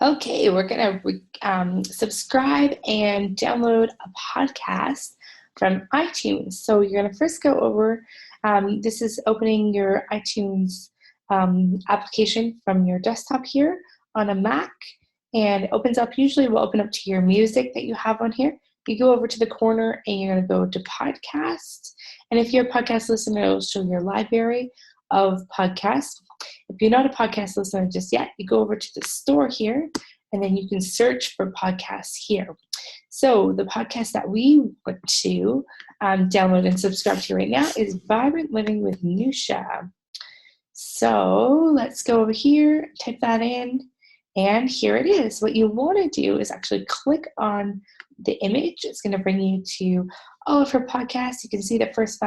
Okay, we're going to subscribe and download a podcast from iTunes. So you're going to first go over, this is opening your iTunes application from your desktop here on a Mac, and it opens up, usually will open up to your music that you have on here. You go over to the corner and you're going to go to podcast. And if you're a podcast listener, it'll show your library of podcasts. If you're not a podcast listener just yet, you go over to the store here, and then you can search for podcasts here. So the podcast that we want to download and subscribe to right now is Vibrant Living with Nusha. So let's go over here, type that in, and here it is. What you want to do is actually click on the image. It's going to bring you to all of her podcasts. You can see the first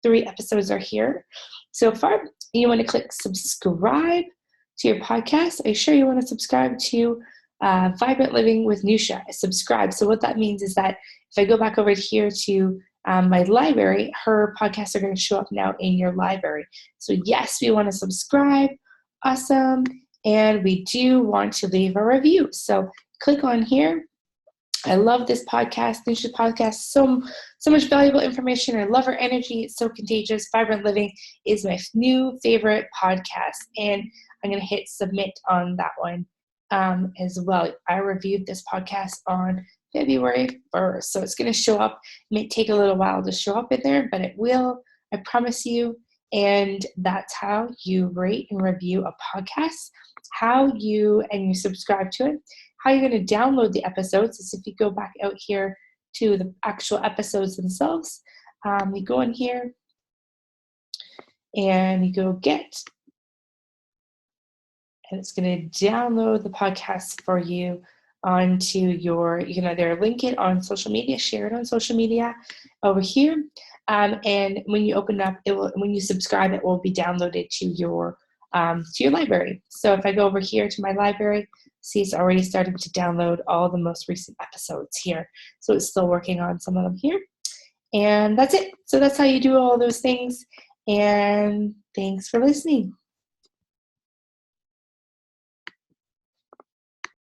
3 episodes are here. So far, you want to click subscribe to your podcast. Are you sure you want to subscribe to Vibrant Living with Nusha? Subscribe. So what that means is that if I go back over here to my library, her podcasts are going to show up now in your library. So yes, we want to subscribe. Awesome. And we do want to leave a review. So click on here. I love this podcast, Nusha's podcast, so much valuable information. I love her energy. It's so contagious. Vibrant Living is my new favorite podcast, and I'm going to hit submit on that one as well. I reviewed this podcast on February 1st, so it's going to show up. It may take a little while to show up in there, but it will, I promise you. And that's how you rate and review a podcast, how you subscribe to it. How you're going to download the episodes is if you go back out here to the actual episodes themselves. You go in here and you go get, and it's going to download the podcast for you onto your, you can either link it on social media, share it on social media over here. And when you open up, when you subscribe, it will be downloaded to your library. So if I go over here to my library, see it's already starting to download all the most recent episodes here. So it's still working on some of them here. And that's it. So that's how you do all those things. And thanks for listening.